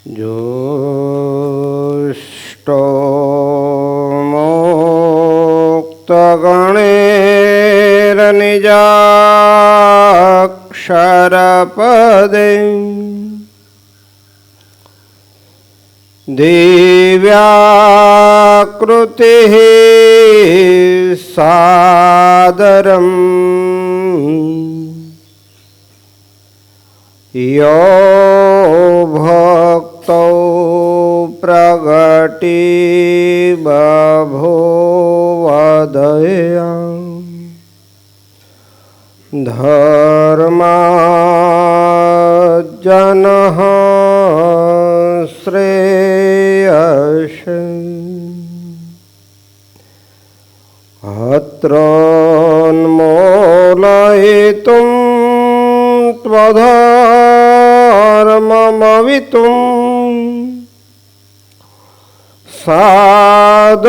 જોષ્ટો મુક્તગણેરનિજાક્ષરપદે દિવ્યાકૃતિઃ સાદરમ યો ભક્તો પ્રગટી બભૂવદયા ધર્માજનઃ શ્રેયસ અત્રોન્મૂલયિતું ત્વધર્મમવિતું સાધુશ્ચ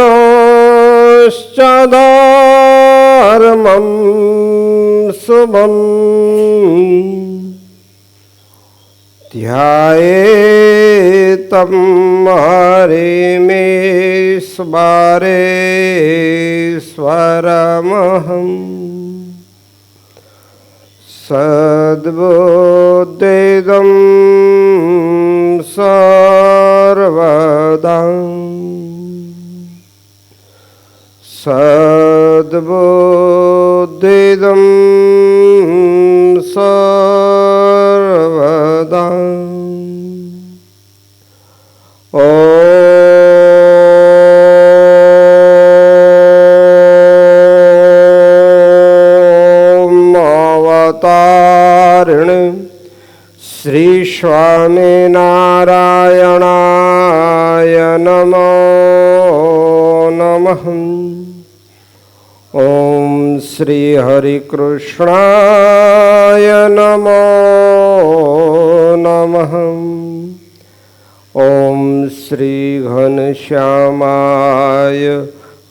ધર્મં શુભં ધ્યાયેતં હરિમેશ્વરેશ્વરમહં સદ્બુદ્ધિદં સર્વદા સદ્બુદ્ધિદં સર્વદા શ્રી સ્વામિનારાયણાય નમો નમઃ. ઓમ શ્રી હરિકૃષ્ણાય નમો નમઃ. ઓમ શ્રી ઘનશ્યામાય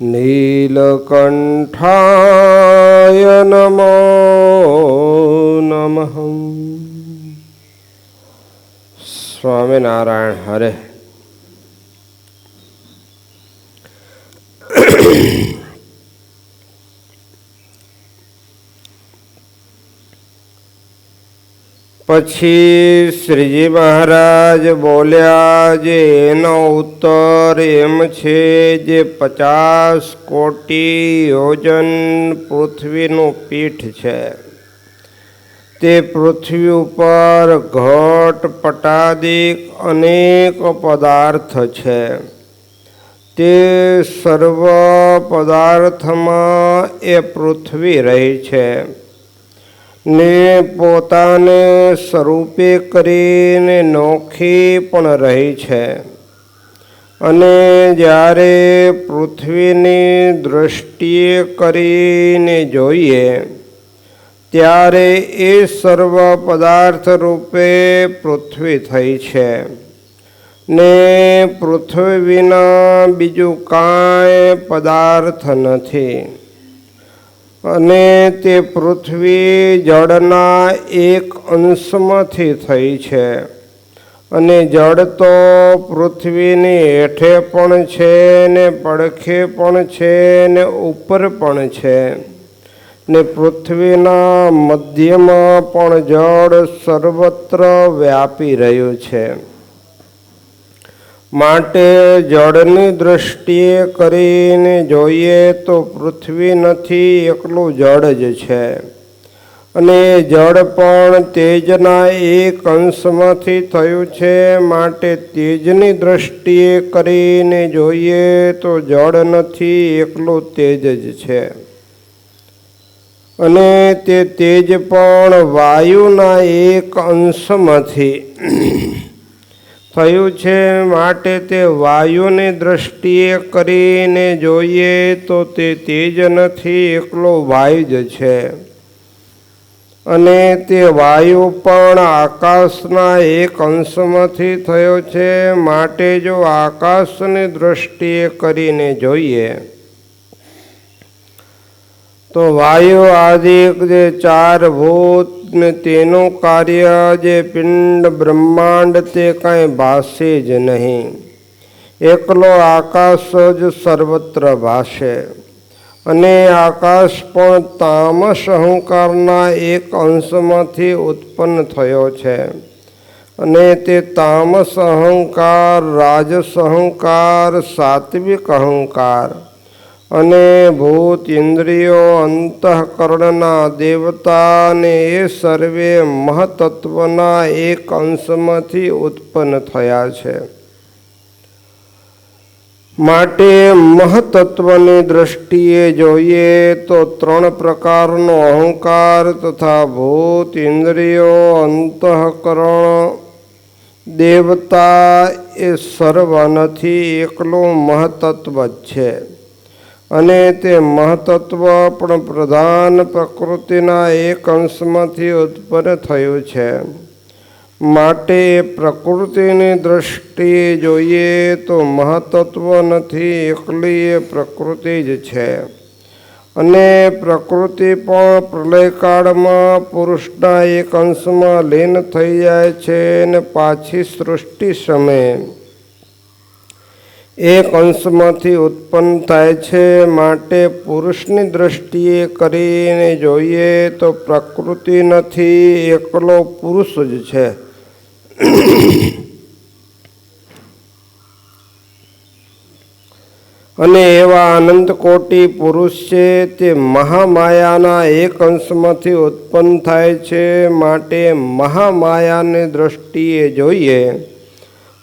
નીલકંઠાય નમો નમઃ. સ્વામિનારાયણ હરે. પછી શ્રીજી મહારાજ બોલ્યા, જે એનો ઉત્તર એમ છે જે 50 કોટી યોજન પૃથ્વીનું પીઠ છે, તે પૃથ્વી ઉપર ઘટ પટાદિક અનેક પદાર્થ છે. તે સર્વ પદાર્થમાં એ પૃથ્વી રહી છે ને પોતાને સ્વરૂપે કરીને નોખી પણ રહી છે. અને જ્યારે પૃથ્વીની દૃષ્ટિએ કરીને જોઈએ ત્યારે એ સર્વ પદાર્થ રૂપે પૃથ્વી થઈ છે ને પૃથ્વી વિના બીજું કાંઈ પદાર્થ નથી. અને તે પૃથ્વી જળના એક અંશમાંથી થઈ છે. અને જળ તો પૃથ્વીની હેઠે પણ છે ને પડખે પણ છે ને ઉપર પણ છે ને પૃથ્વીના મધ્યમાં પણ જળ સર્વત્ર વ્યાપી રહ્યું છે. માટે જળની દૃષ્ટિએ કરીને જોઈએ તો પૃથ્વી નથી, એકલું જળ જ છે. અને જળ પણ તેજના એક અંશમાંથી થયું છે. માટે તેજની દૃષ્ટિએ કરીને જોઈએ તો જળ નથી, એકલું તેજ જ છે. અને તે તેજ પણ વાયુના એક અંશમાંથી થયું છે. માટે તે વાયુની દૃષ્ટિએ કરીને જોઈએ તો તે તેજ નથી, એકલો વાયુ જ છે. અને તે વાયુ પણ આકાશના એક અંશમાંથી થયો છે. માટે જો આકાશની દૃષ્ટિએ કરીને જોઈએ તો વાયુ આદિક જે ચાર ભૂત ને તેનું કાર્ય જે પિંડ બ્રહ્માંડ તે કાંઈ ભાષે જ નહીં. એકલો આકાશ જ સર્વત્ર ભાષે. અને આકાશ પણ તામસ અહંકારના એક અંશમાંથી ઉત્પન્ન થયો છે. અને તે તામસ અહંકાર, રાજસ અહંકાર, સાત્વિક અહંકાર અને ભૂત ઇન્દ્રિયો અંતઃકરણના દેવતા ને એ સર્વે મહતત્વના એક અંશમાંથી ઉત્પન્ન થયા છે. માટે મહતત્વની દ્રષ્ટિએ જોઈએ તો 3 પ્રકારનો અહંકાર તથા ભૂત ઇન્દ્રિયો અંતઃકરણ દેવતા એ સર્વ નથી, એકલું મહતત્વ જ છે. અને તે મહતત્વ પણ પ્રધાન પ્રકૃતિના એક અંશમાંથી ઉત્પન્ન થયું છે. માટે પ્રકૃતિની દ્રષ્ટિએ જોઈએ તો મહતત્વ નથી, એકલી એ પ્રકૃતિ જ છે. અને પ્રકૃતિ પણ પ્રલયકાળમાં પુરુષના એક અંશમાં લીન થઈ જાય છે અને પાછી સૃષ્ટિ સમયે એક અંશમાંથી ઉત્પન્ન થાય છે. માટે પુરુષની દ્રષ્ટિએ કરીને જોઈએ તો પ્રકૃતિ નથી, એકલો પુરુષ જ છે. અને એવા અનંત કોટી પુરુષ છે તે મહામાયાના એક અંશમાંથી ઉત્પન્ન થાય છે. માટે મહામાયાની દ્રષ્ટિએ જોઈએ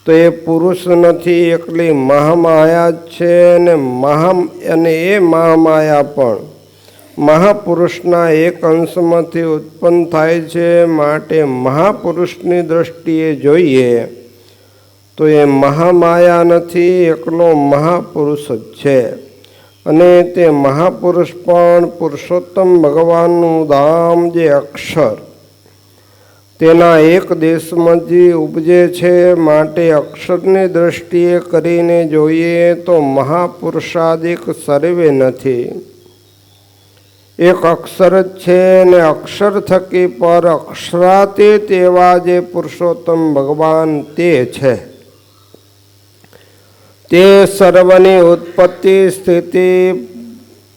તો એ પુરુષ નથી, એકલી મહામાયા જ છે. અને એ મહામાયા પણ મહાપુરુષના એક અંશમાંથી ઉત્પન્ન થાય છે. માટે મહાપુરુષની દ્રષ્ટિએ જોઈએ તો એ મહામાયા નથી, એકલો મહાપુરુષ જ છે. અને તે મહાપુરુષ પણ પુરુષોત્તમ ભગવાનનું ધામ જે અક્ષર તેના એક દેશમાં જ ઉપજે છે. માટે અક્ષરની દ્રષ્ટિએ કરીને જોઈએ તો મહાપુરુષાદિક સર્વે નથી, એક અક્ષર જ છે. ને અક્ષર થકી પર અક્ષરાતીત એવા જે પુરુષોત્તમ ભગવાન તે છે. તે સર્વની ઉત્પત્તિ, સ્થિતિ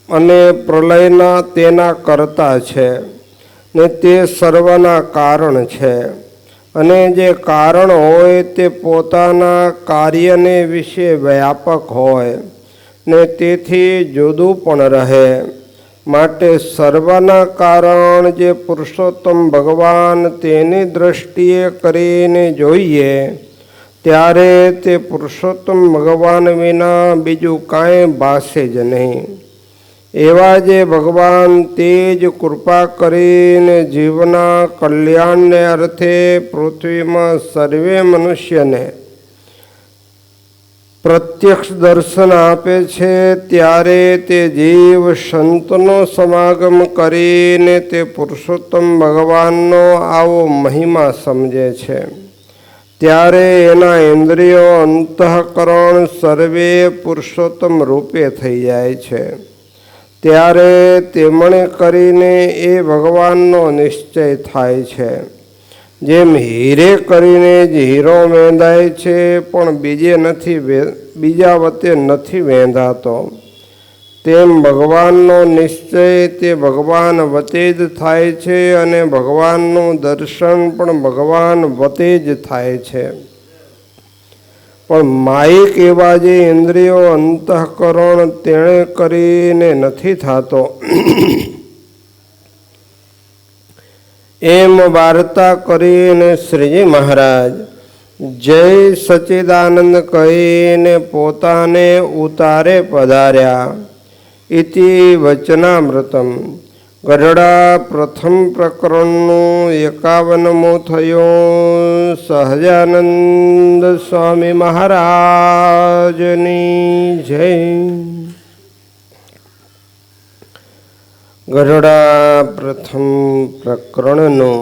અને પ્રલયના તેના કર્તા છે. ને તે સર્વના કારણ છે. અને જે કારણ હોય તે પોતાના કાર્યને વિશે વ્યાપક હોય ને તેથી જુદું પણ રહે. માટે સર્વના કારણ જે પુરુષોત્તમ ભગવાન તેની દ્રષ્ટિએ કરીને જોઈએ ત્યારે તે પુરુષોત્તમ ભગવાન વિના બીજું કાંઈ ભાષે જ નહીં. એવા જે ભગવાન તે જ કૃપા કરીને જીવના કલ્યાણને અર્થે પૃથ્વીમાં સર્વે મનુષ્યને પ્રત્યક્ષ દર્શન આપે છે. ત્યારે તે જીવ સંતનો સમાગમ કરીને તે પુરુષોત્તમ ભગવાનનો આવો મહિમા સમજે છે. ત્યારે એના ઇન્દ્રિયો અંતઃકરણ સર્વે પુરુષોત્તમ રૂપે થઈ જાય છે. ત્યારે તેમણે કરીને એ ભગવાનનો નિશ્ચય થાય છે. જેમ હીરે કરીને જ હીરો વેંધાય છે પણ બીજા વતે નથી વેંધાતો, તેમ ભગવાનનો નિશ્ચય તે ભગવાન વતે જ થાય છે. અને ભગવાનનું દર્શન પણ ભગવાન વતે જ થાય છે. પણ માયિક એવા જે ઇન્દ્રિયો અંતઃકરણ તેણે કરીને નથી થતો. એમ વાર્તા કરીને શ્રીજી મહારાજ જય સચ્ચિદાનંદ કહીને પોતાને ઉતારે પધાર્યા. ઇતિ વચનામૃતમ. ગઢડા પ્રથમ પ્રકરણનું 51મું થયું. સહજાનંદ સ્વામી મહારાજની જય. ગઢડા પ્રથમ પ્રકરણનું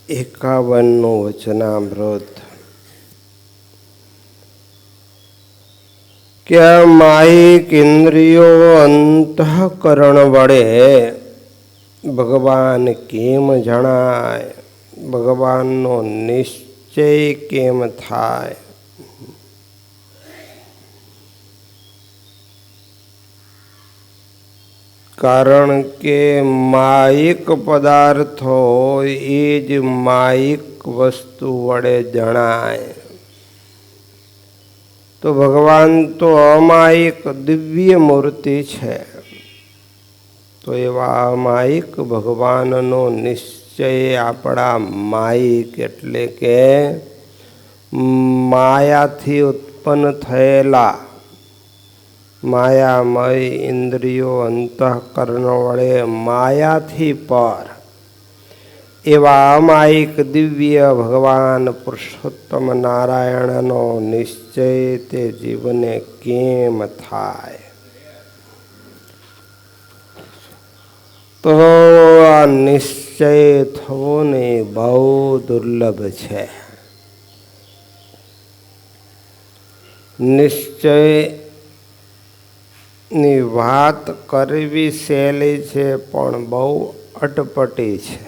51મું વચનામૃત. કે માહિક ઇન્દ્રિયો અંતઃકરણ વડે ભગવાન કેમ જણાય, ભગવાનનો નિશ્ચય કેમ થાય? કારણ કે માયિક પદાર્થો એ જ માયિક વસ્તુ વડે જણાય. તો ભગવાન તો અમાયિક દિવ્ય મૂર્તિ છે. તો એવા અમાયિક ભગવાનનો નિશ્ચય આપણા માયિક એટલે કે માયાથી ઉત્પન્ન થયેલા માયામય ઇન્દ્રિયો અંતઃકરણ વડે માયાથી પર એવા અમાયિક દિવ્ય ભગવાન પુરુષોત્તમ નારાયણનો નિશ્ચય તે જીવને કેમ થાય? તો આ નિશ્ચય થવો ને બહુ દુર્લભ છે. નિશ્ચય ની વાત કરવી સહેલી છે પણ બહુ અટપટી છે.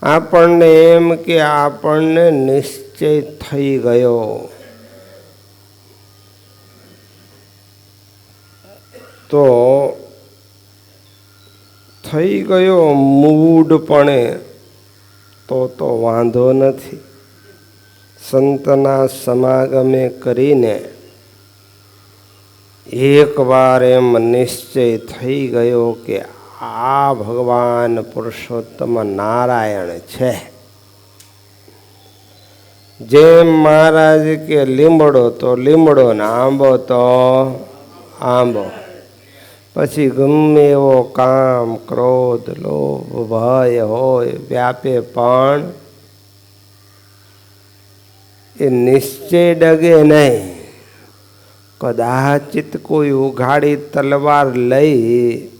આપણને એમ કે આપણને નિશ્ચય થઈ ગયો, તો થઈ ગયો મૂઢપણે તો વાંધો નથી. સંતના સમાગમે કરીને એક વાર એમ નિશ્ચય થઈ ગયો કે આ ભગવાન પુરુષોત્તમ નારાયણ છે. જેમ મહારાજ કે લીમડો તો લીમડો ને આંબો તો આંબો. પછી ગમે એવો કામ, ક્રોધ, લોભ, ભય હોય વ્યાપે પણ એ નિશ્ચય ડગે નહીં. કદાચિત કોઈ ઉઘાડી તલવાર લઈ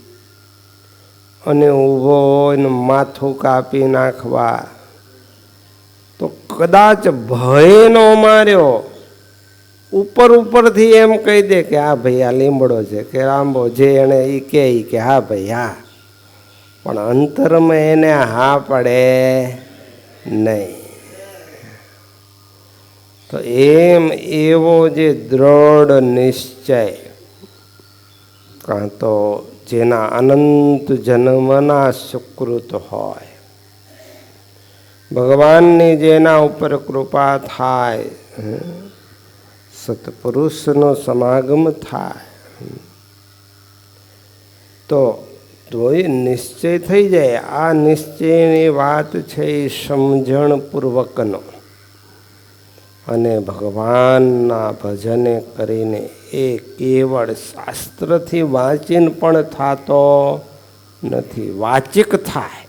અને ઊભો હોય ને માથું કાપી નાખવા, તો કદાચ ભય નો માર્યો, ઉપરથી એમ કહી દે કે હા ભાઈ આ લીમડો છે કે આંબો, જે એને એ કે હા ભાઈ હા, પણ અંતરમાં એને હા પડે નહીં. તો એમ એવો જે દ્રઢ નિશ્ચય, કાં તો જેના અનંત જન્મના સુકૃત હોય, ભગવાનની જેના ઉપર કૃપા થાય, સત્પુરુષનો સમાગમ થાય, તો એ નિશ્ચય થઈ જાય. આ નિશ્ચયની વાત છે એ સમજણપૂર્વકનો, અને ભગવાનના ભજને કરીને એ કેવળ શાસ્ત્રથી વાંચીને પણ થતો નથી. વાચિક થાય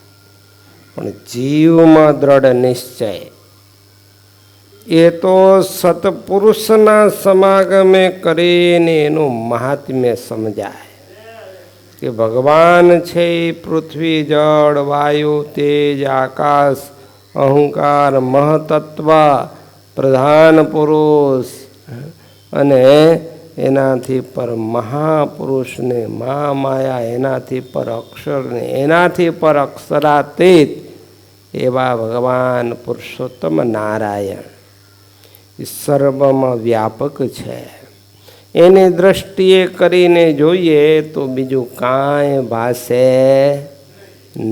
પણ જીવમાં દ્રઢ નિશ્ચય, એ તો સત્પુરુષના સમાગમે કરીને એનું મહાત્મ્ય સમજાય કે ભગવાન છે એ પૃથ્વી, જળ, વાયુ, તેજ, આકાશ, અહંકાર, મહતત્વ, પ્રધાન પુરુષ અને એનાથી પર મહાપુરુષને, મહામાયા એનાથી પર અક્ષરને, એનાથી પર અક્ષરાતીત એવા ભગવાન પુરુષોત્તમ નારાયણ એ સર્વમાં વ્યાપક છે. એની દ્રષ્ટિએ કરીને જોઈએ તો બીજું કાંઈ ભાસે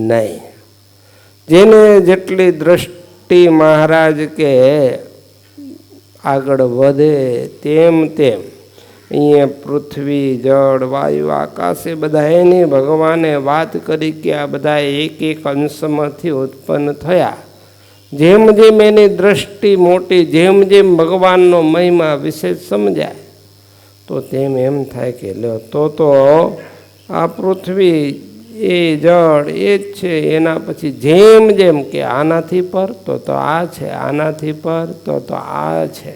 નહીં. જેને જેટલી દ્રષ્ટિ મહારાજ કે આગળ વધે તેમ તેમ અહીંયા પૃથ્વી, જળ, વાયુ, આકાશ એ બધા એની ભગવાને વાત કરી કે આ બધા એક એક અંશમાંથી ઉત્પન્ન થયા. જેમ જેમ એની દ્રષ્ટિ મોટી, જેમ જેમ ભગવાનનો મહિમા વિશેષ સમજાય, તો તેમ એમ થાય કે લ્યો તો આ પૃથ્વી એ જળ એ જ છે. એના પછી જેમ જેમ કે આનાથી પર તો આ છે, આનાથી પર તો આ છે.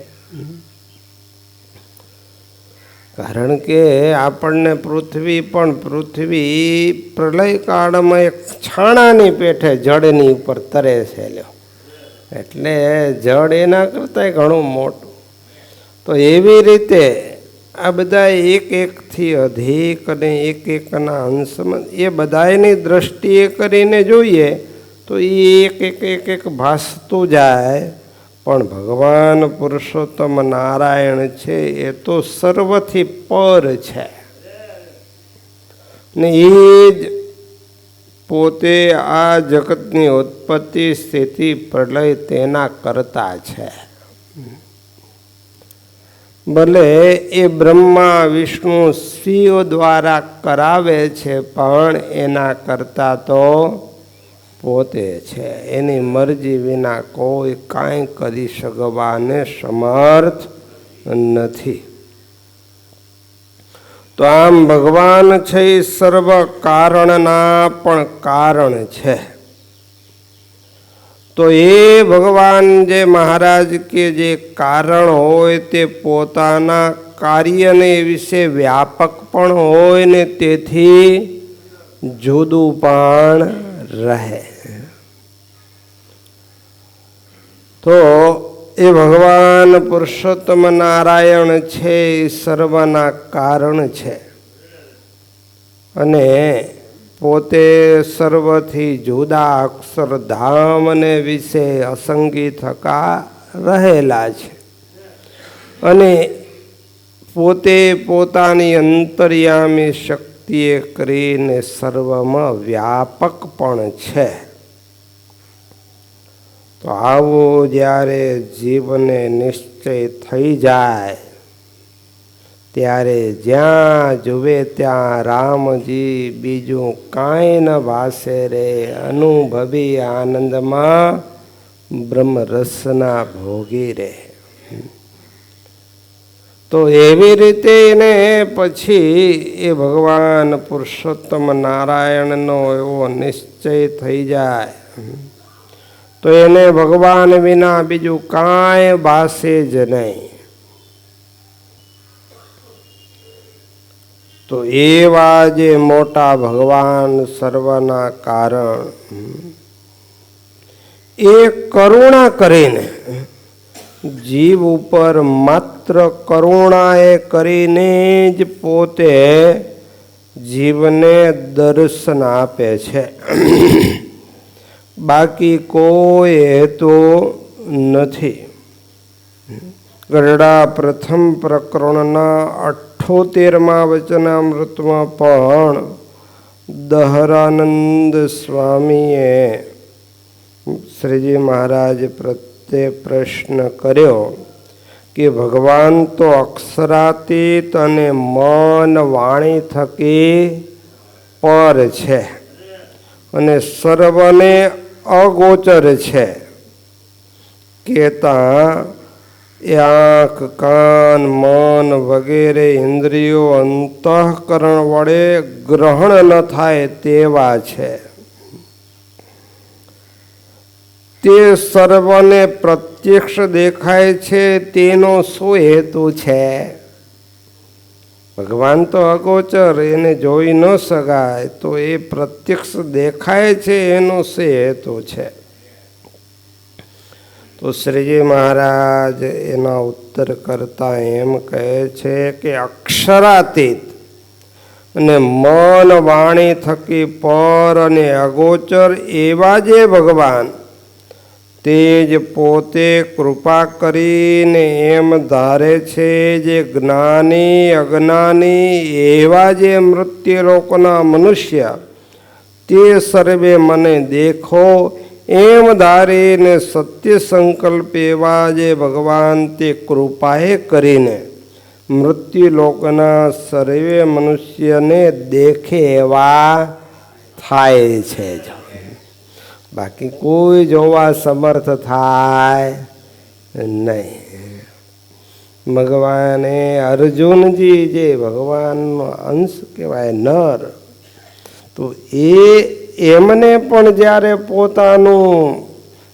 કારણ કે આપણને પૃથ્વી પ્રલય કાળમાં એક છાણાની પેઠે જળની ઉપર તરે છે લ્યો, એટલે જળ એના કરતાં ઘણું મોટું. તો તો એવી રીતે આ બધા એક એકથી અધિક અને એક એકના અંશમાં એ બધાની દ્રષ્ટિએ કરીને જોઈએ તો એ એક ભાસતું જાય. પણ ભગવાન પુરુષોત્તમ નારાયણ છે એ તો સર્વથી પર છે ને એ જ પોતે આ જગતની ઉત્પત્તિ સ્થિતિ પ્રલય તેના કરતા છે. ભલે એ બ્રહ્મા વિષ્ણુ શિવ દ્વારા કરાવે છે પણ એના કરતા તો પોતે છે. એની મરજી વિના કોઈ કાંઈ કરી શકવાને સમર્થ નથી. તો આમ ભગવાન છે એ સર્વ કારણના પણ કારણ છે. તો એ ભગવાન જે મહારાજ કે જે કારણ હોય તે પોતાના કાર્યને વિશે વ્યાપક પણ હોય ને તેથી જુદું પણ રહે. તો એ ભગવાન પુરુષોત્તમ નારાયણ છે એ સર્વના કારણ છે અને પોતે સર્વથી જુદા અક્ષરધામને વિશે અસંગી થકા રહેલા છે અને પોતે પોતાની અંતર્યામી શક્તિએ કરીને સર્વમાં વ્યાપક પણ છે. તો આવો જ્યારે જીવને નિશ્ચય થઈ જાય ત્યારે જ્યાં જુએ ત્યાં રામજી બીજું કાંઈ ન ભાસે રે. અનુભવી આનંદમાં બ્રહ્મરસના ભોગી રે. તો એવી રીતે એને પછી એ ભગવાન પુરુષોત્તમ નારાયણનો એવો નિશ્ચય થઈ જાય તો એને ભગવાન વિના બીજું કાંઈ ભાસે જ નહીં. તો એવા જે મોટા ભગવાન સર્વના કારણ એ કરુણા કરીને જીવ ઉપર માત્ર કરુણાએ કરીને જ પોતે જીવને દર્શન આપે છે. બાકી કોઈ હેતુ નથી. ગરડા પ્રથમ પ્રકરણના 78મા વચનામૃતમાં પણ દહરાનંદ સ્વામીએ શ્રીજી મહારાજ પ્રત્યે પ્રશ્ન કર્યો કે ભગવાન તો અક્ષરાતીત અને મન વાણી થકી પર છે અને સર્વને અગોચર છે. કહેતા એ આંખ કાન મન વગેરે ઇન્દ્રિયો અંતઃકરણ વડે ગ્રહણ ન થાય તેવા છે. તે સર્વને પ્રત્યક્ષ દેખાય છે તેનો શું હેતુ છે? ભગવાન તો અગોચર, એને જોઈ ન શકાય, તો એ પ્રત્યક્ષ દેખાય છે એનો શું હેતુ છે? તો શ્રીજી મહારાજ એના ઉત્તર કરતા એમ કહે છે કે અક્ષરાતીત અને મન વાણી થકી પર અને અગોચર એવા જે ભગવાન તે જ પોતે કૃપા કરીને એમ ધારે છે જે જ્ઞાની અજ્ઞાની એવા જે મૃત્યુલોકના મનુષ્ય તે સર્વે મને દેખો એમ ધારીને સત્ય સંકલ્પ એવા જે ભગવાન તે કૃપાએ કરીને મૃત્યુલોકના સર્વે મનુષ્યને દેખે એવા થાય છે. બાકી કોઈ જોવા સમર્થ થાય નહીં. ભગવાને અર્જુનજી જે ભગવાનનો અંશ કહેવાય નર, તો એમને પણ જ્યારે પોતાનું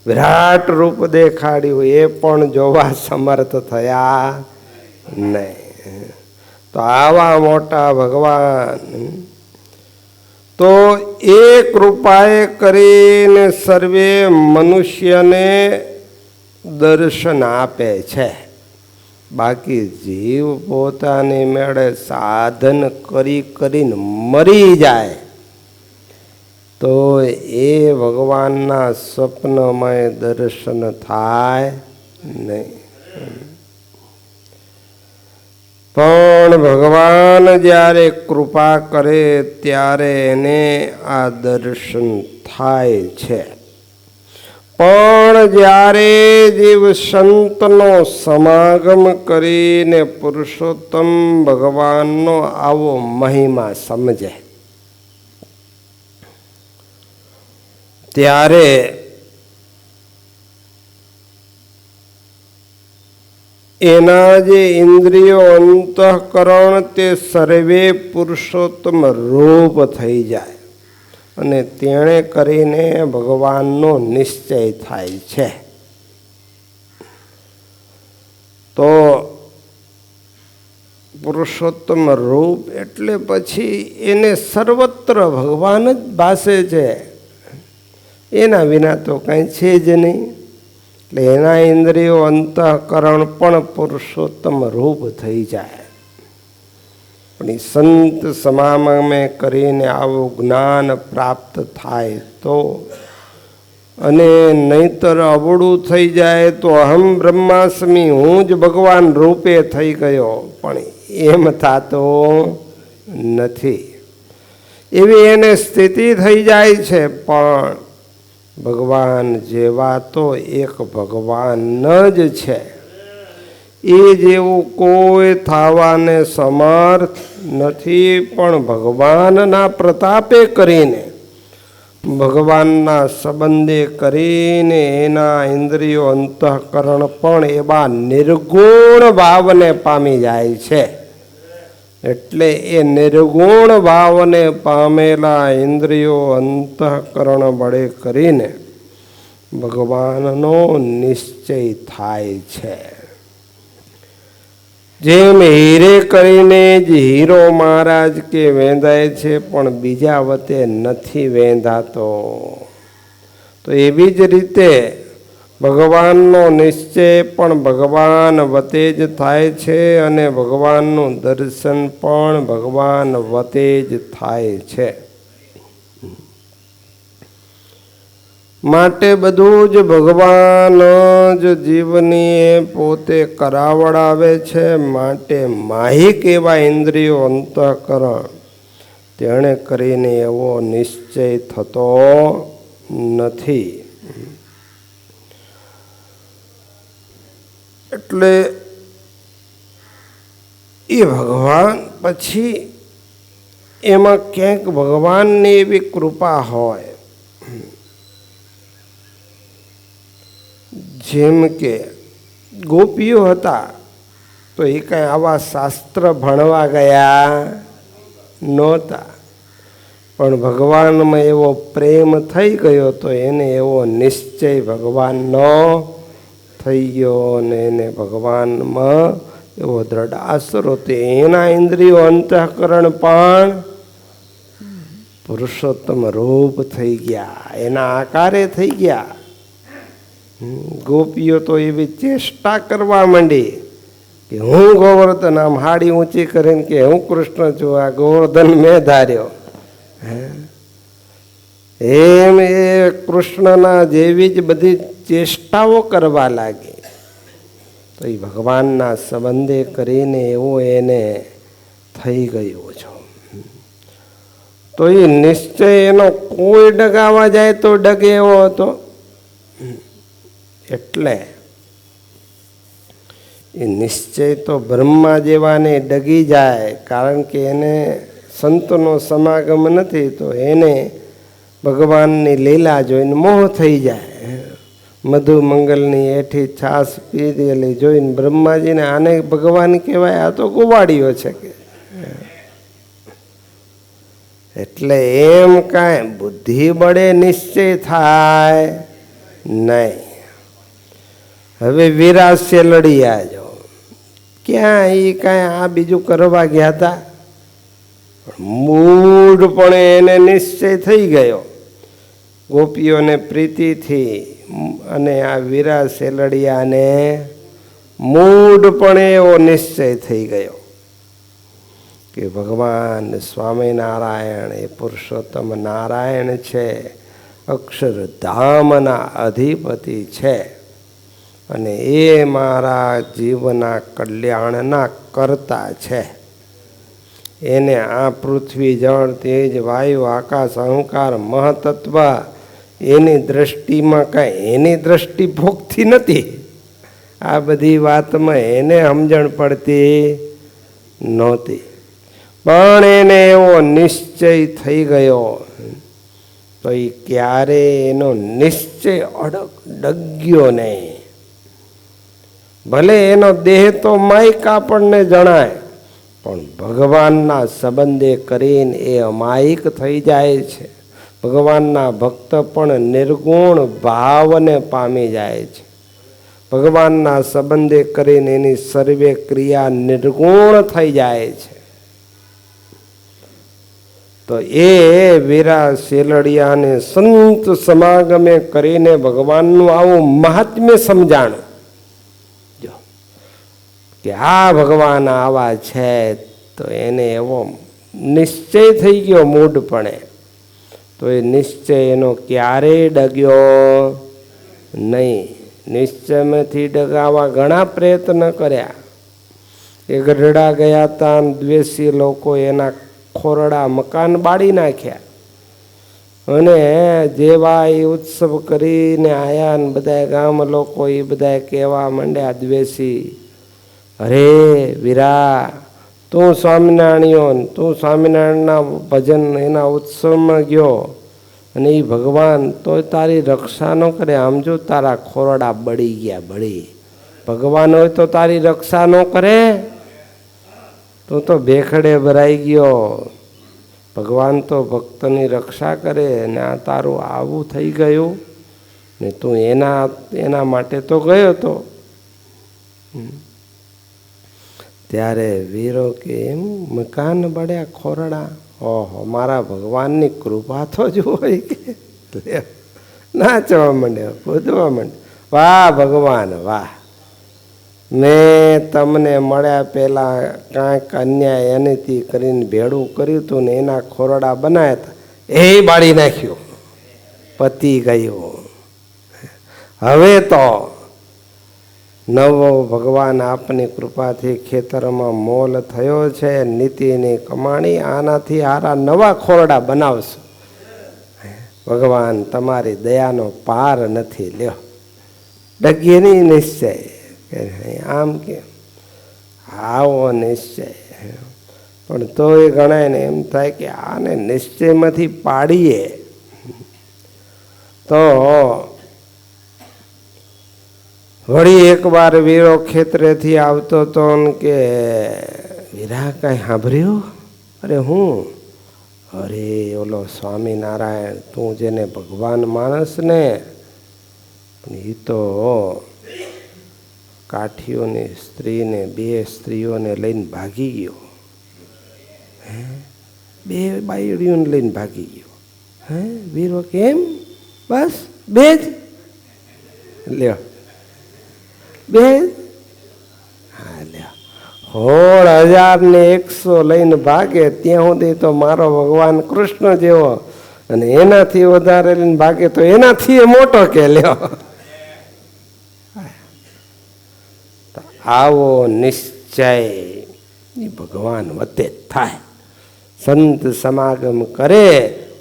વિરાટ રૂપ દેખાડ્યું એ પણ જોવા સમર્થ થયા નહીં. તો આવા મોટા ભગવાન તો એ કૃપાએ કરીને સર્વે મનુષ્યને દર્શન આપે છે. બાકી જીવ પોતાની મેળે સાધન કરી કરીને મરી જાય તો એ ભગવાનના સ્વપ્નમય દર્શન થાય નહીં. પણ ભગવાન જ્યારે કૃપા કરે ત્યારે એને આ દર્શન થાય છે. પણ જ્યારે જીવ સંતનો સમાગમ કરીને પુરુષોત્તમ ભગવાનનો આવો મહિમા સમજે ત્યારે એના જે ઇન્દ્રિયો અંતઃકરણ તે સર્વે પુરુષોત્તમ રૂપ થઈ જાય અને તેણે કરીને ભગવાનનો નિશ્ચય થાય છે. તો પુરુષોત્તમ રૂપ એટલે પછી એને સર્વત્ર ભગવાન જ ભાસે છે, એના વિના તો કાંઈ છે જ નહીં. એટલે એના ઇન્દ્રિયો અંતઃકરણ પણ પુરુષોત્તમ રૂપ થઈ જાય. પણ એ સંત સમાગમે કરીને આવું જ્ઞાન પ્રાપ્ત થાય તો, અને નહીતર અવળું થઈ જાય તો અહમ બ્રહ્માસ્મિ હું જ ભગવાન રૂપે થઈ ગયો, પણ એમ થતો નથી. એવી એને સ્થિતિ થઈ જાય છે. પણ ભગવાન જેવા તો એક ભગવાન જ છે, એ જેવું કોઈ થવાને સમર્થ નથી. પણ ભગવાનના પ્રતાપે કરીને, ભગવાનના સંબંધે કરીને એના ઇન્દ્રિયો અંતઃકરણ પણ એવા નિર્ગુણ ભાવને પામી જાય છે. એટલે એ નિર્ગુણ ભાવને પામેલા ઇન્દ્રિયો અંતઃકરણ બળે કરીને ભગવાનનો નિશ્ચય થાય છે. જેમ હીરે કરીને જ હીરો મહારાજ કે વેંધાય છે, પણ બીજા વતે નથી વેંધાતો. તો એવી જ રીતે ભગવાનનો નિશ્ચય પણ ભગવાન વતે જ થાય છે, અને ભગવાનનું દર્શન પણ ભગવાન વતે જ થાય છે. માટે બધું જ ભગવાન જ જીવની પોતે કરાવડાવે છે. માટે માહિક એવા ઇન્દ્રિયો અંતઃકરણ તેણે કરીને એવો નિશ્ચય થતો નથી. એટલે એ ભગવાન પછી એમાં ક્યાંક ભગવાનની એવી કૃપા હોય, જેમ કે ગોપીઓ હતા તો એ કાંઈ આવા શાસ્ત્ર ભણવા ગયા નહોતા, પણ ભગવાનમાં એવો પ્રેમ થઈ ગયો તો એને એવો નિશ્ચય ભગવાનનો થઈ ગયો, અને એને ભગવાનમાં એવો દ્રઢ આશરો તે એના ઇન્દ્રિયો અંતઃકરણ પણ પુરુષોત્તમ રૂપ થઈ ગયા, એના આકારે થઈ ગયા. ગોપીઓ તો એવી ચેષ્ટા કરવા માંડી કે હું ગોવર્ધન, આમ હાડી ઊંચી કરીને કે હું કૃષ્ણ છું, આ ગોવર્ધન મેં ધાર્યો. એમ એ કૃષ્ણના જેવી જ બધી ચેષ્ટાઓ કરવા લાગી. તો એ ભગવાનના સંબંધે કરીને એવું એને થઈ ગયું છે. તો એ નિશ્ચય એનો કોઈ ડગાવા જાય તો ડગે એવો હતો. એટલે એ નિશ્ચય તો બ્રહ્મા જેવાને ડગી જાય, કારણ કે એને સંતનો સમાગમ નથી, તો એને ભગવાનની લીલા જોઈને મોહ થઈ જાય. મધુ મંગલની એઠી છાસ પીધેલી જોઈને બ્રહ્માજીને આને ભગવાન કહેવાય, આ તો ગોવાળીઓ છે કે. એટલે એમ કાંઈ બુદ્ધિ બળે નિશ્ચય થાય નહીં. હવે વિરાસ્ય લડી આજો, ક્યાં એ કાંઈ આ બીજું કરવા ગયા હતા, મૂળપણે એને નિશ્ચય થઈ ગયો ગોપીઓને પ્રીતિથી, અને આ વીરા સેલડિયાને મૂઢપણે એવો નિશ્ચય થઈ ગયો કે ભગવાન સ્વામિનારાયણ એ પુરુષોત્તમ નારાયણ છે, અક્ષરધામના અધિપતિ છે અને એ મારા જીવના કલ્યાણના કર્તા છે. એને આ પૃથ્વી, જળ, તેજ, વાયુ, આકાશ, અહંકાર, મહતત્વ એની દ્રષ્ટિમાં કાંઈ એની દ્રષ્ટિ ભોગતી નથી. આ બધી વાતમાં એને સમજણ પડતી નહોતી, પણ એને એવો નિશ્ચય થઈ ગયો તો એ ક્યારે એનો નિશ્ચય ડગ્યો નહીં. ભલે એનો દેહ તો માયક આપણને જણાય, પણ ભગવાનના સંબંધે કરીને એ અમાયિક થઈ જાય છે. ભગવાનના ભક્ત પણ નિર્ગુણ ભાવને પામી જાય છે. ભગવાનના સંબંધે કરીને એની સર્વે ક્રિયા નિર્ગુણ થઈ જાય છે. તો એ વીરા શેલડિયાને સંત સમાગમે કરીને ભગવાનનું આવું મહાત્મ્ય સમજાણું કે આ ભગવાન આવા છે, તો એને એવો નિશ્ચય થઈ ગયો મૂઢપણે. તો એ નિશ્ચય એનો ક્યારેય ડગ્યો નહીં. નિશ્ચયમાંથી ડગાવવા ઘણા પ્રયત્ન કર્યા. એ ગઢડા ગયા હતા, દ્વેષી લોકો એના ખોરડા મકાન બાળી નાખ્યા અને જેવા એ ઉત્સવ કરીને આયા ને બધા ગામ લોકો એ બધા કહેવા માંડ્યા, દ્વેષી, અરે વીરા, તું સ્વામિનારાયણ, તું સ્વામિનારાયણના ભજન એના ઉત્સવમાં ગયો અને એ ભગવાન તો તારી રક્ષા ન કરે. આમ જો તારા ખોરડા બળી ગયા, બળી. ભગવાન હોય તો તારી રક્ષા ન કરે? તું તો ભેખડે ભરાઈ ગયો. ભગવાન તો ભક્તની રક્ષા કરે ને આ તારું આવું થઈ ગયું ને તું એના માટે તો ગયો તો. ત્યારે વીરો કે એમ મકાન બળ્યા, ખોરડા? ઓહો, મારા ભગવાનની કૃપા તો જુઓ કે નાચવા માંડ્યો, કૂદવા માંડ્યો. વાહ ભગવાન વાહ, મેં તમને મળ્યા પહેલાં કાંઈક અન્યાય એનીથી કરીને ભેળું કર્યું હતું ને એના ખોરડા બનાવ્યા હતા, એ બાળી નાખ્યું, પતી ગયું. હવે તો નવો ભગવાન આપની કૃપાથી ખેતરમાં મોલ થયો છે, નીતિની કમાણી, આનાથી હારા નવા ખોરડા બનાવશું. ભગવાન તમારી દયાનો પાર નથી. લ્યો, ડગીની નિશ્ચય કે આમ કે આવો નિશ્ચય. પણ તોય ગણાયને એમ થાય કે આને નિશ્ચયમાંથી પાડીએ તો. વળી એકવાર વીરો ખેતરેથી આવતો હતો કે વીરા કાંઈ સાંભળ્યું? અરે હું? અરે ઓલો સ્વામિનારાયણ, તું જેને ભગવાન માણસ ને, એ તો કાઠીઓની સ્ત્રીને, 2 સ્ત્રીઓને લઈને ભાગી ગયો. 2 બાયડીઓને લઈને ભાગી ગયો. વીરો કેમ? બસ 2 જ? લ્યો, 2? હા લ્યો, 16,100 લઈને ભાગે ત્યાં સુધી તો મારો ભગવાન કૃષ્ણ જેવો, અને એનાથી વધારે લઈને ભાગે તો એનાથી મોટો કે. લ્યો, આવો નિશ્ચય એ ભગવાન વતે થાય. સંત સમાગમ કરે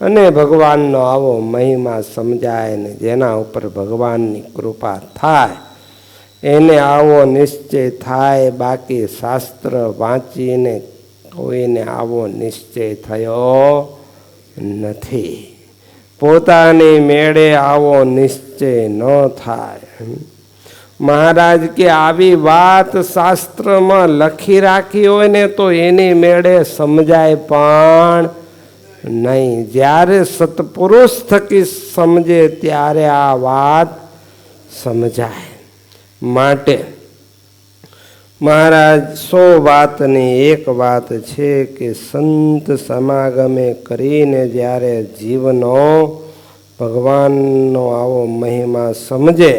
અને ભગવાનનો આવો મહિમા સમજાય ને જેના ઉપર ભગવાનની કૃપા થાય એને આવો નિશ્ચય થાય. બાકી શાસ્ત્ર વાંચીને કોઈને આવો નિશ્ચય થયો નથી. પોતાની મેળે આવો નિશ્ચય ન થાય. મહારાજ કે આવી વાત શાસ્ત્રમાં લખી રાખી હોય ને તો એની મેળે સમજાય પણ નહીં. જ્યારે સત્પુરુષ થકી સમજે ત્યારે આ વાત સમજાય. માટે મહારાજ 100 વાતની એક વાત છે કે સંત સમાગમે કરીને જ્યારે જીવનો ભગવાનનો આવો મહિમા સમજે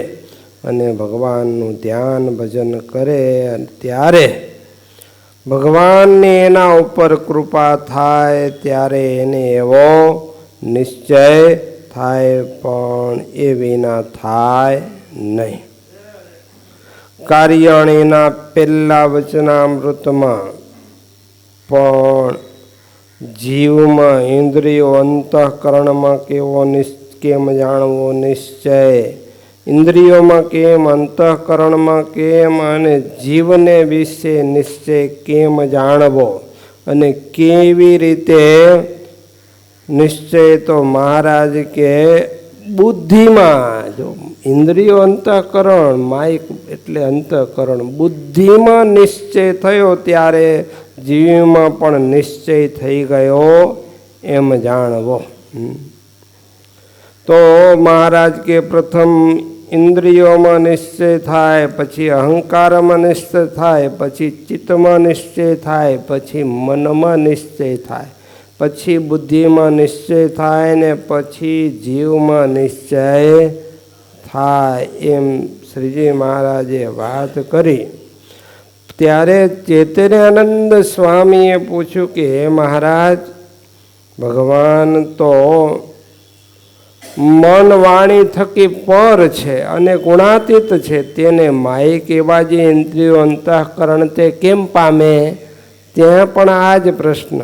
અને ભગવાનનું ધ્યાન ભજન કરે ત્યારે ભગવાનની એના ઉપર કૃપા થાય, ત્યારે એને એવો નિશ્ચય થાય, પણ એ વિના થાય નહીં. કાર્યાણીના પહેલા વચનામૃતમાં પણ જીવમાં ઇન્દ્રિયો અંતઃકરણમાં કેમ જાણવો નિશ્ચય, ઇન્દ્રિયોમાં કેમ, અંતઃકરણમાં કેમ, અને જીવને વિશે નિશ્ચય કેમ જાણવો અને કેવી રીતે નિશ્ચય, તો મહારાજ કે બુદ્ધિમાં, જો ઇન્દ્રિયો અંતઃકરણ, માઇક એટલે અંતઃકરણ, બુદ્ધિમાં નિશ્ચય થયો ત્યારે જીવમાં પણ નિશ્ચય થઈ ગયો એમ જાણવો. તો મહારાજ કે પ્રથમ ઇન્દ્રિયોમાં નિશ્ચય થાય, પછી અહંકારમાં નિશ્ચય થાય, પછી ચિત્તમાં નિશ્ચય થાય, પછી મનમાં નિશ્ચય થાય, પછી બુદ્ધિમાં નિશ્ચય થાય ને પછી જીવમાં નિશ્ચય થાય, એમ શ્રીજી મહારાજે વાત કરી. ત્યારે ચૈતન્યાનંદ સ્વામીએ પૂછ્યું કે હે મહારાજ, ભગવાન તો મન વાણી થકી પર છે અને ગુણાતીત છે, તેને માયિક એવા જે ઇન્દ્રિયો અંતઃકરણ તે કેમ પામે? ત્યાં પણ આ જ પ્રશ્ન.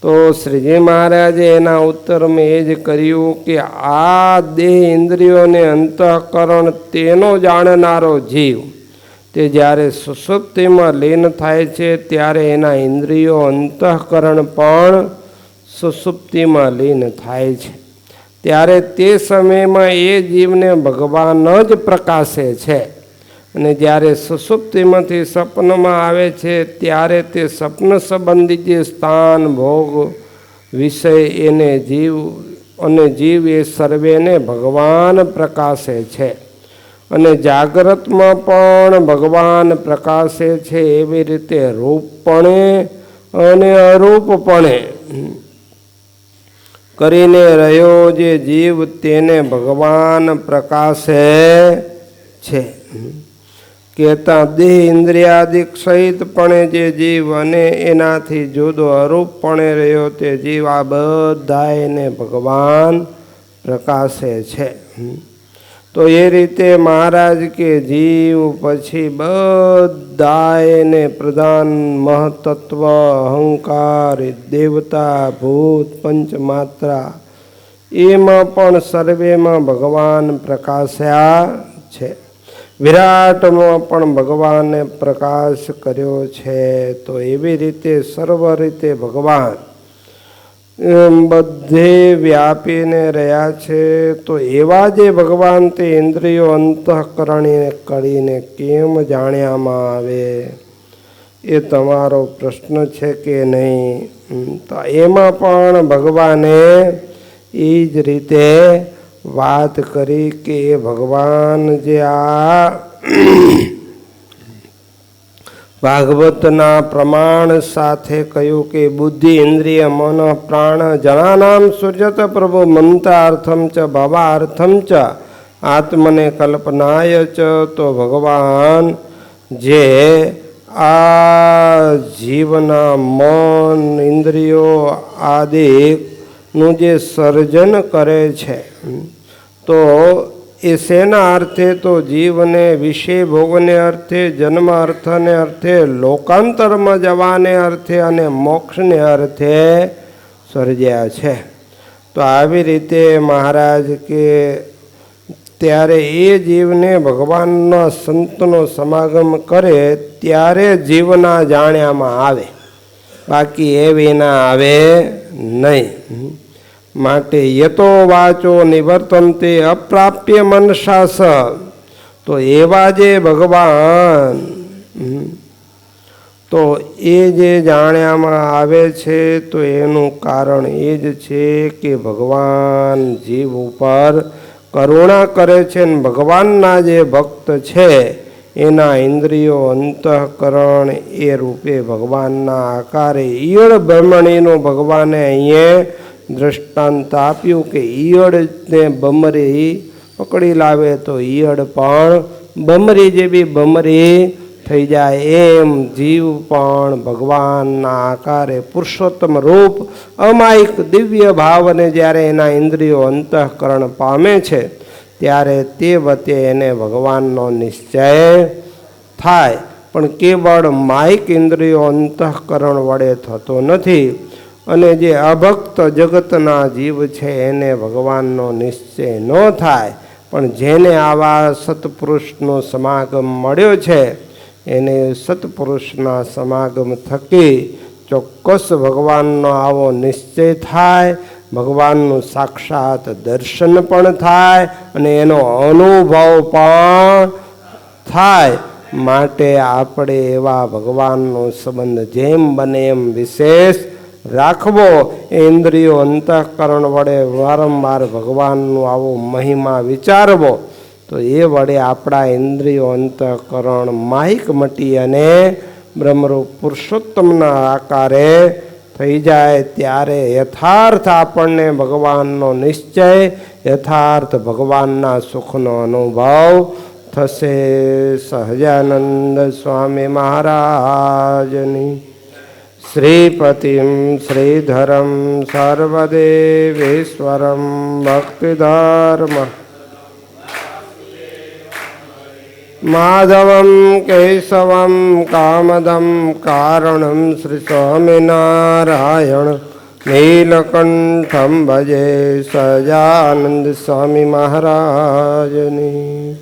તો શ્રીજી મહારાજે એના ઉત્તરમાં એ જ કર્યું કે આ દેહ ઇન્દ્રિયોને અંતઃકરણ તેનો જાણનારો જીવ, તે જ્યારે સુષુપ્તિમાં લીન થાય છે ત્યારે એના ઇન્દ્રિયો અંતઃકરણ પણ સુષુપ્તિમાં લીન થાય છે. ત્યારે તે સમયમાં એ જીવને ભગવાન જ પ્રકાશે છે. અને જ્યારે સુષુપ્તિમાંથી સપનમાં આવે છે ત્યારે તે સપન સંબંધી જે સ્થાન, ભોગ, વિષય એને જીવ અને જીવ એ સર્વેને ભગવાન પ્રકાશે છે. અને જાગ્રતમાં પણ ભગવાન પ્રકાશે છે. એવી રીતે રૂપપણે અને અરૂપપણે કરીને રહ્યો જે જીવ તેને ભગવાન પ્રકાશે છે. કહેતા દેહ ઇન્દ્રિયાદિક સહિતપણે જે જીવ અને એનાથી જુદો અરૂપપણે રહ્યો તે જીવ, આ બધા એને ભગવાન પ્રકાશે છે. તો એ રીતે મહારાજ કે જીવ પછી બધા એને પ્રધાન, મહતત્વ, અહંકાર, દેવતા, ભૂત, પંચમાત્રા, એમાં પણ સર્વેમાં ભગવાન પ્રકાશ્યા છે. વિરાટમાં પણ ભગવાને પ્રકાશ કર્યો છે. તો એવી રીતે સર્વ રીતે ભગવાન બધે વ્યાપીને રહ્યા છે. તો એવા જે ભગવાન તે ઇન્દ્રિયો અંતઃકરણીને કરીને કેમ જાણ્યામાં આવે, એ તમારો પ્રશ્ન છે કે નહીં? તો એમાં પણ ભગવાને એ જ રીતે વાત કરી કે ભગવાન જે આ ભાગવતના પ્રમાણ સાથે કહ્યું કે બુદ્ધિ, ઇન્દ્રિય, મન, પ્રાણ જનાનામ સૃજત પ્રભુ મંતાર્થમ ચ ભવાર્થમ ચ આત્મને કલ્પનાય ચ. તો ભગવાન જે આ જીવના મન, ઇન્દ્રિયો આદિનું જે સર્જન કરે છે, તો એ શેના અર્થે? તો જીવને વિષય ભોગને અર્થે, જન્મ અર્થને અર્થે, લોકાંતરમાં જવાને અર્થે અને મોક્ષને અર્થે સર્જ્યા છે. તો આવી રીતે મહારાજ કે ત્યારે એ જીવને ભગવાનના સંતનો સમાગમ કરે ત્યારે જીવના જાણ્યામાં આવે, બાકી એ વિના આવે નહીં. માટે યતો વાચો નિવર્તન્તે અપ્રાપ્ય મનસાસ. તો એવા જે ભગવાન, તો એ જે જાણ્યામાં આવે છે, તો એનું કારણ એ જ છે કે ભગવાન જીવ ઉપર કરુણા કરે છે. ને ભગવાનના જે ભક્ત છે એના ઇન્દ્રિયો અંતઃકરણ એ રૂપે ભગવાનના આકારે ઈયળ બ્રહ્મણીનું ભગવાને અહીંયા દ્રષ્ટાંત આપ્યું કે ઈયળને ભમરી પકડી લાવે તો ઈયળ પણ બમરી જેવી બમરી થઈ જાય. એમ જીવ પણ ભગવાનના આકારે પુરુષોત્તમ રૂપ અમાયિક દિવ્ય ભાવને જ્યારે એના ઇન્દ્રિયો અંતઃકરણ પામે છે ત્યારે તે વતે એને ભગવાનનો નિશ્ચય થાય. પણ કેવળ માયિક ઇન્દ્રિયો અંતઃકરણ વડે થતો નથી. અને જે અભક્ત જગતના જીવ છે એને ભગવાનનો નિશ્ચય ન થાય. પણ જેને આવા સત્પુરુષનો સમાગમ મળ્યો છે એને સત્પુરુષના સમાગમ થકી ચોક્કસ ભગવાનનો આવો નિશ્ચય થાય. ભગવાનનું સાક્ષાત દર્શન પણ થાય અને એનો અનુભવ પણ થાય. માટે આપણે એવા ભગવાનનો સંબંધ જેમ બને એમ વિશેષ રાખવો. ઇન્દ્રિયો અંતઃકરણ વડે વારંવાર ભગવાનનું આવો મહિમા વિચારવો તો એ વડે આપણા ઇન્દ્રિયો અંતઃકરણ માહિક મટી અને બ્રહ્મરૂપ પુરુષોત્તમના આકારે થઈ જાય. ત્યારે યથાર્થ આપણને ભગવાનનો નિશ્ચય, યથાર્થ ભગવાનના સુખનો અનુભવ થશે. સહજાનંદ સ્વામી મહારાજની શ્રીપતિમ શ્રીધરમ સર્વદેવેશ્વરમ ભક્તિધર્મ માધવમ કેશવમ કામદમ કારણમ શ્રી સ્વામિનારાયણ નીલકંઠમ ભજે સહજાનંદ સ્વામી મહારાજની.